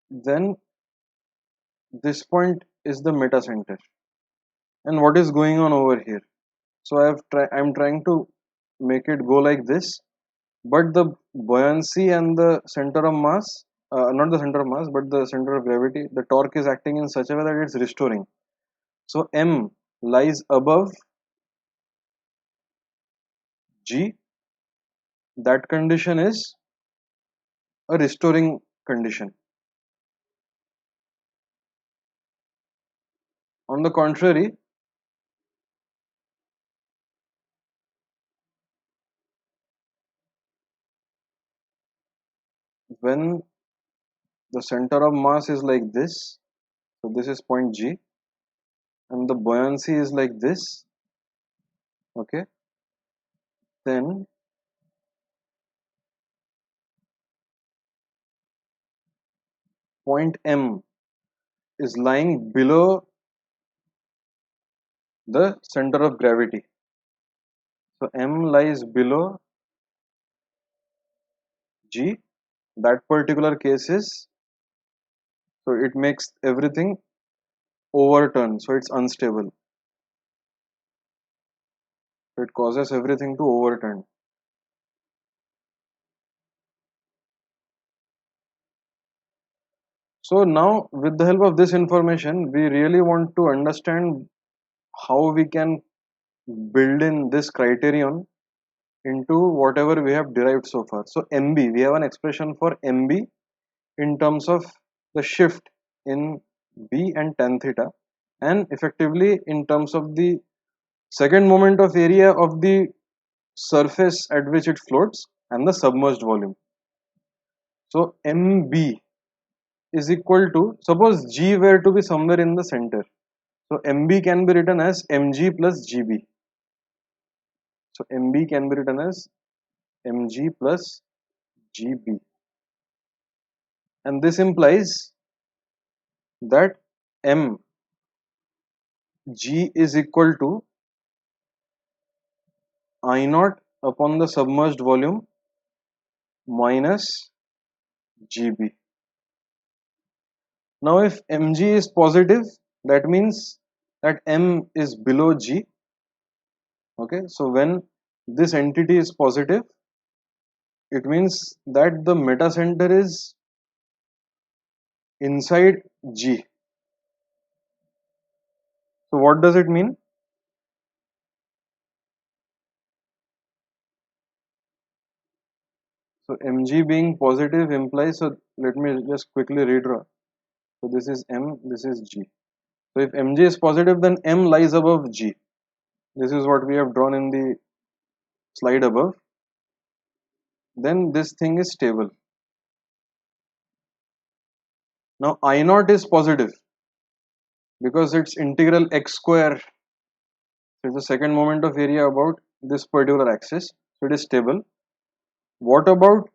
then this point is the meta center. And what is going on over here? So I'm trying to make it go like this, but the buoyancy and the center of mass, not the center of mass, but the center of gravity, the torque is acting in such a way that it's restoring. So m, lies above G, that condition is a restoring condition. On the contrary, when the center of mass is like this, so this is point G, and the buoyancy is like this, okay, then point M is lying below the center of gravity. So M lies below G. That particular case is, so it makes everything overturn, so it's unstable. So it causes everything to overturn. So now with the help of this information, we really want to understand how we can build in this criterion into whatever we have derived so far. So MB, we have an expression for MB in terms of the shift in B and tan theta, and effectively in terms of the second moment of area of the surface at which it floats and the submerged volume. So MB is equal to, suppose G were to be somewhere in the center, so MB can be written as mg plus GB. So MB can be written as mg plus GB, and this implies that mg is equal to I naught upon the submerged volume minus GB. Now if mg is positive, that means that m is below G. Okay, so when this entity is positive, it means that the meta center is inside G. So what does it mean? So mg being positive implies, so let me just quickly redraw. So this is m, this is G. So if mg is positive, then m lies above G. This is what we have drawn in the slide above. Then this thing is stable. Now I naught is positive because it's integral x square. So it's the second moment of area about this particular axis. So it is stable. What about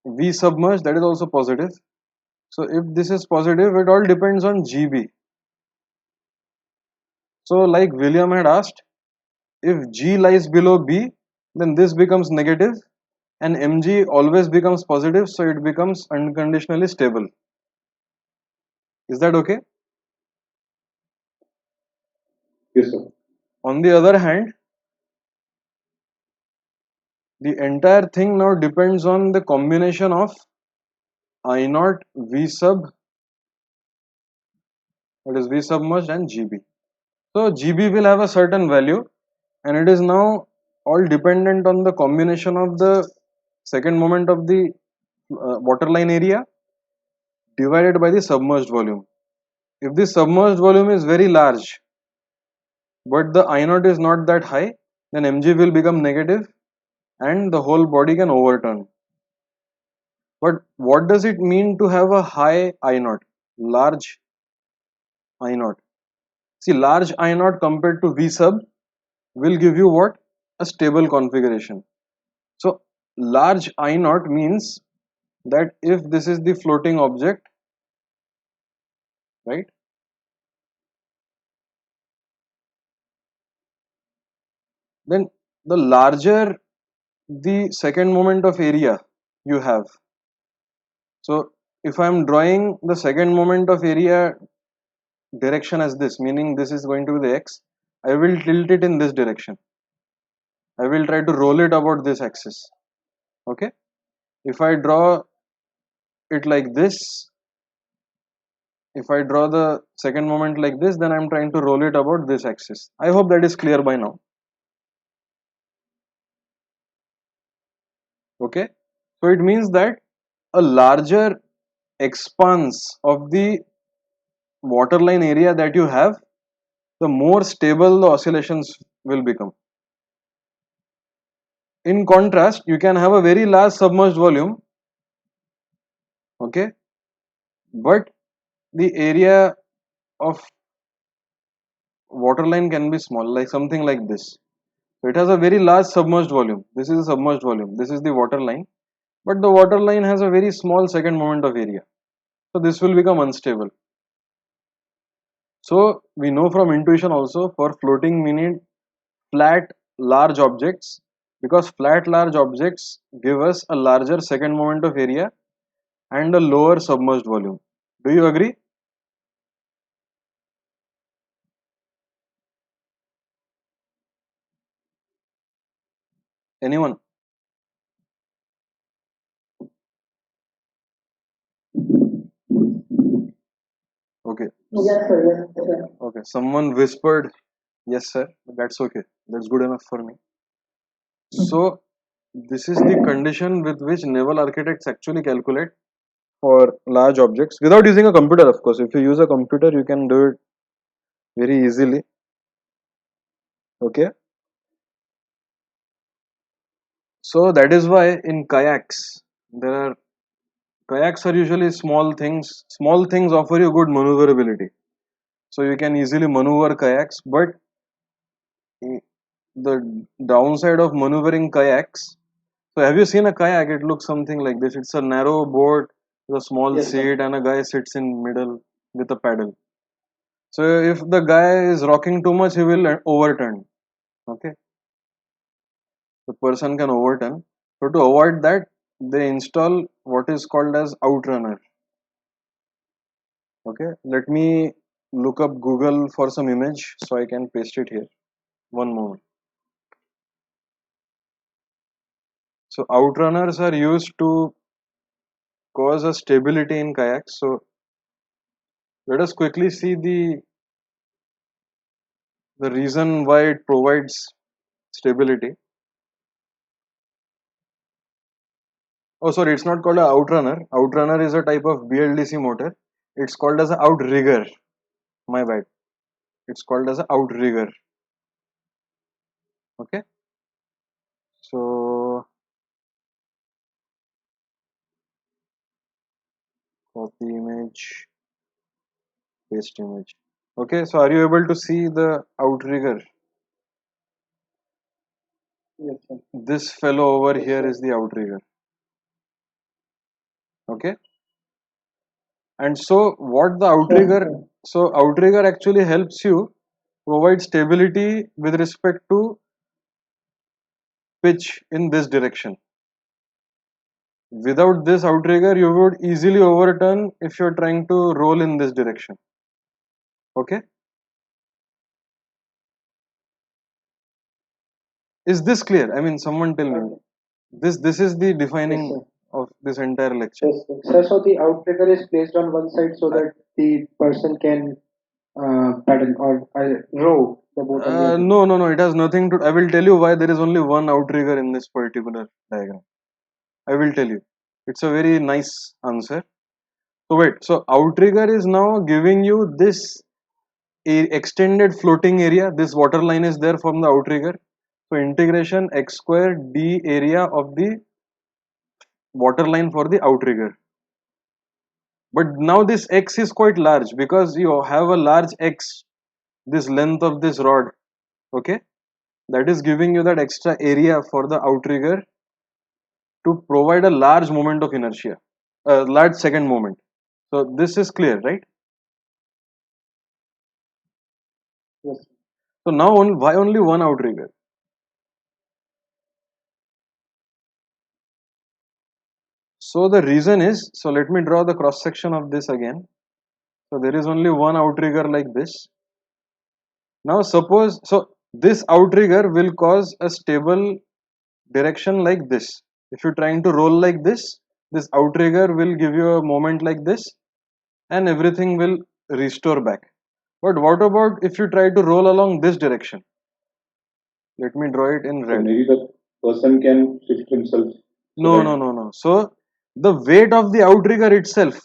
V submerged? That is also positive. So if this is positive, it all depends on GB. So like William had asked, if G lies below B, then this becomes negative and mg always becomes positive, so it becomes unconditionally stable. Is that okay? Yes, sir. On the other hand, the entire thing now depends on the combination of I naught V sub, that is V submerged, and GB. So GB will have a certain value, and it is now all dependent on the combination of the second moment of the waterline area divided by the submerged volume. If the submerged volume is very large, but the I naught is not that high, then mg will become negative and the whole body can overturn. But what does it mean to have a high I naught, large I naught? See, large I naught compared to V sub will give you what? A stable configuration. So large I naught means that if this is the floating object, right, then the larger the second moment of area you have. So if I am drawing the second moment of area direction as this, meaning this is going to be the x, I will tilt it in this direction. I will try to roll it about this axis. Okay, if I draw it like this, if I draw the second moment like this, then I'm trying to roll it about this axis. I hope that is clear by now. Okay, so it means that a larger expanse of the waterline area that you have, the more stable the oscillations will become. In contrast, you can have a very large submerged volume, okay, but the area of waterline can be small, like something like this. So it has a very large submerged volume. This is the submerged volume. This is the waterline, but the waterline has a very small second moment of area. So this will become unstable. So we know from intuition also, for floating we need flat large objects, because flat large objects give us a larger second moment of area and a lower submerged volume. Do you agree? Anyone? Okay. Yes, sir. Yes, sir. Okay. Someone whispered, yes, sir. That's okay. That's good enough for me. So this is the condition with which naval architects actually calculate for large objects without using a computer, of course. If you use a computer, you can do it very easily. Okay. So that is why in kayaks, kayaks are usually small things. Small things offer you good maneuverability. So you can easily maneuver kayaks, but the downside of maneuvering kayaks. So have you seen a kayak? It looks something like this. It's a narrow boat with a small Yes, sir. seat and a guy sits in middle with a paddle. So if the guy is rocking too much, he will overturn. Okay, the person can overturn. So to avoid that, they install what is called as outrunner. Okay, let me look up Google for some image so I can paste it here. One moment. So outrunners are used to cause a stability in kayaks. So let us quickly see the reason why it provides stability. Oh, sorry, it's not called a outrunner. Outrunner is a type of BLDC motor. It's called as an outrigger. My bad. It's called as an outrigger. Okay. So copy image, paste image. Okay. So are you able to see the outrigger? Yes, sir. This fellow over Yes, here sir. is the outrigger. Okay. And so what the Yes, outrigger? sir. So outrigger actually helps you provide stability with respect to pitch in this direction. Without this outrigger, you would easily overturn if you're trying to roll in this direction. Okay. Is this clear? I mean, someone tell me. This is the Yes, defining sir. of this entire lecture. Yes, sir. Sir, so the outrigger is placed on one side so I, that the person can paddle or row the boat on the other. no, no, no. It has nothing to. I will tell you why there is only one outrigger in this particular diagram. I will tell you. It's a very nice answer. So wait. So outrigger is now giving you this extended floating area. This water line is there from the outrigger. So integration x square d area of the water line for the outrigger. But now this x is quite large because you have a large x, this length of this rod. Okay, that is giving you that extra area for the outrigger to provide a large moment of inertia, a large second moment. So this is clear, right? Yes. So now why only one outrigger? So the reason is, so let me draw the cross section of this again. So there is only one outrigger like this. Now suppose, so this outrigger will cause a stable direction like this. If you're trying to roll like this outrigger will give you a moment like this, and everything will restore back. But what about if you try to roll along this direction? Let me draw it in So red. maybe the person can shift himself so No, that no, no, no. So the weight of the outrigger itself.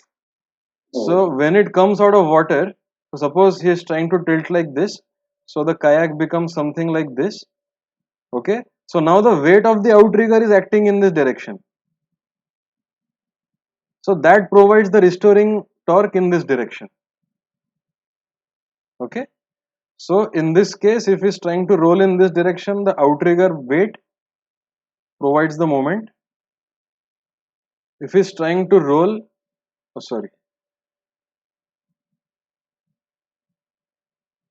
So oh, when it comes out of water, so suppose he is trying to tilt like this, so the kayak becomes something like this. Okay. So now the weight of the outrigger is acting in this direction. So that provides the restoring torque in this direction. Okay. So in this case, if he's trying to roll in this direction, the outrigger weight provides the moment. If he's trying to roll, oh sorry,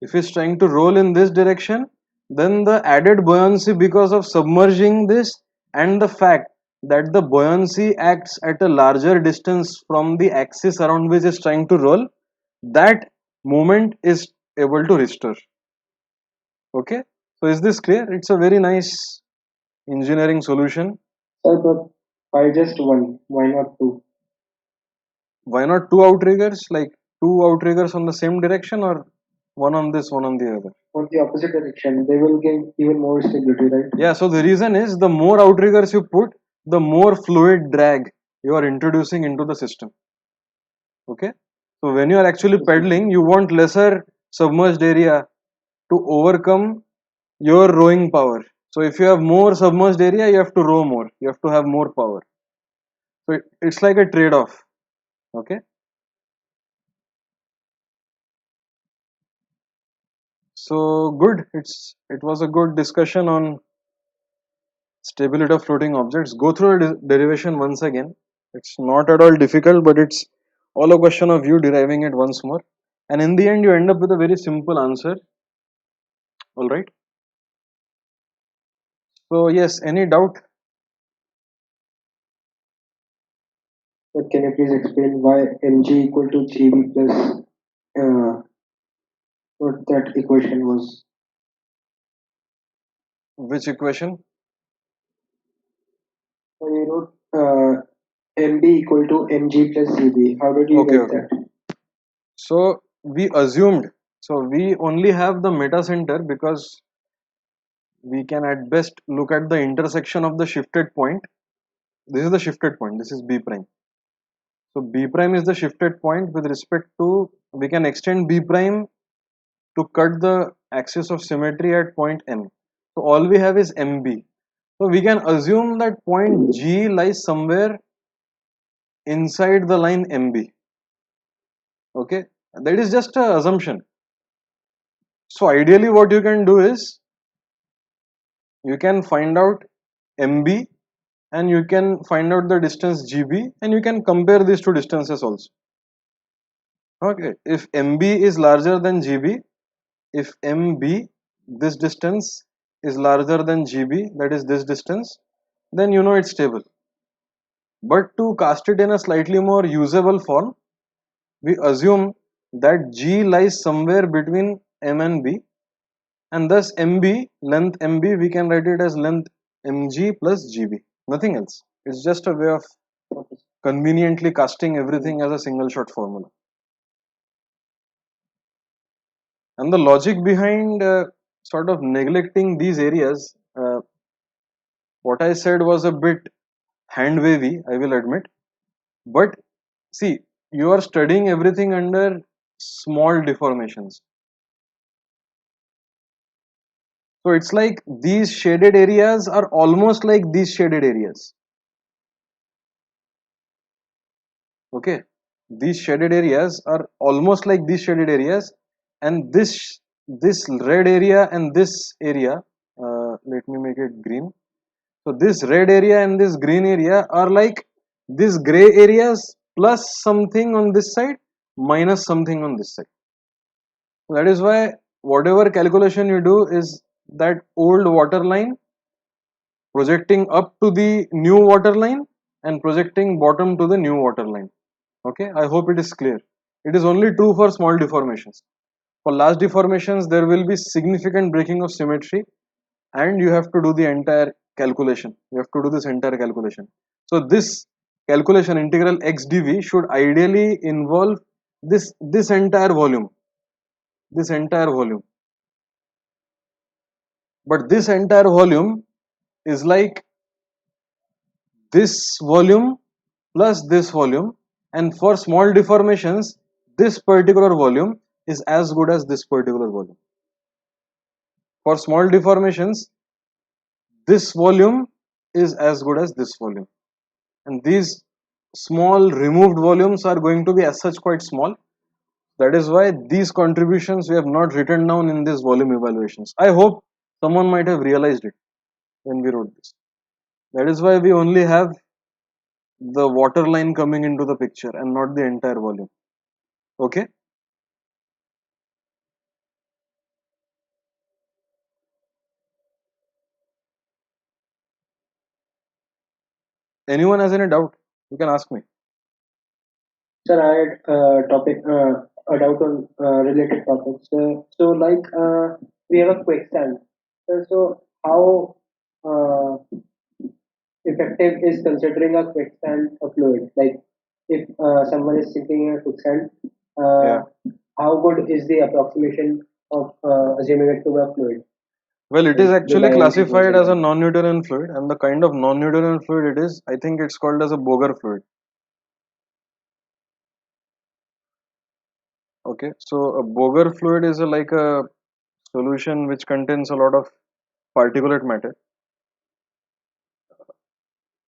if he's trying to roll in this direction, then the added buoyancy because of submerging this and the fact that the buoyancy acts at a larger distance from the axis around which is trying to roll, that moment is able to restore. Okay, so is this clear? It's a very nice engineering solution. Sir, but why just one? Why not two? Why not two outriggers, like two outriggers on the same direction, or one on this, one on the other? On the opposite direction, they will give even more stability, right? Yeah, so the reason is the more outriggers you put, the more fluid drag you are introducing into the system. Okay, so when you are actually pedaling, you want lesser submerged area to overcome your rowing power. So if you have more submerged area, you have to row more, you have to have more power. So it's like a trade off. Okay, so good. It was a good discussion on stability of floating objects. Go through the derivation once again. It's not at all difficult, but it's all a question of you deriving it once more. And in the end, you end up with a very simple answer. All right. So, yes, any doubt? But can you please explain why mg equal to gb plus what that equation was? Which equation? When you wrote mb equal to mg plus gb, how did you Okay, write okay. that? So, we assumed, so we only have the meta center because we can at best look at the intersection of the shifted point. This is the shifted point, this is B prime. So B prime is the shifted point with respect to, we can extend B prime to cut the axis of symmetry at point M. So all we have is MB. So we can assume that point G lies somewhere inside the line MB. Okay, that is just an assumption. So ideally what you can do is, you can find out MB and you can find out the distance GB and you can compare these two distances also. Okay, if MB is larger than GB, if MB, this distance, is larger than GB, that is this distance, then you know it's stable. But to cast it in a slightly more usable form, we assume that G lies somewhere between M and B, and thus MB, length MB, we can write it as length MG plus GB, nothing else. It's just a way of conveniently casting everything as a single shot formula. And the logic behind sort of neglecting these areas, what I said was a bit hand wavy, I will admit. But see, you are studying everything under small deformations. So it's like these shaded areas are almost like these shaded areas. Okay, these shaded areas are almost like these shaded areas, and this red area and this area. Let me make it green. So this red area and this green area are like this gray areas plus something on this side minus something on this side. So that is why whatever calculation you do is that old water line projecting up to the new water line and projecting bottom to the new water line. Okay, I hope it is clear. It is only true for small deformations. For large deformations, there will be significant breaking of symmetry and you have to do the entire calculation. You have to do this entire calculation. So this calculation integral x dv should ideally involve this entire volume, this entire volume. But this entire volume is like this volume plus this volume, and for small deformations, this particular volume is as good as this particular volume. For small deformations, this volume is as good as this volume, and these small removed volumes are going to be as such quite small. That is why these contributions we have not written down in these volume evaluations. I hope someone might have realized it when we wrote this. That is why we only have the water line coming into the picture and not the entire volume. Okay? Anyone has any doubt? You can ask me. Sir, I had a doubt on related topics. We have a quicksand. So how uh, effective is considering a quicksand a fluid? Like, if someone is sinking in a quicksand, uh, Yeah. how good is the approximation of assuming it to a fluid? Well, it is Like actually by increasing classified as a something. non-Newtonian fluid, and the kind of non-Newtonian fluid it is, I think it's called as a Boger fluid. Okay, so a Boger fluid is like a solution which contains a lot of particulate matter.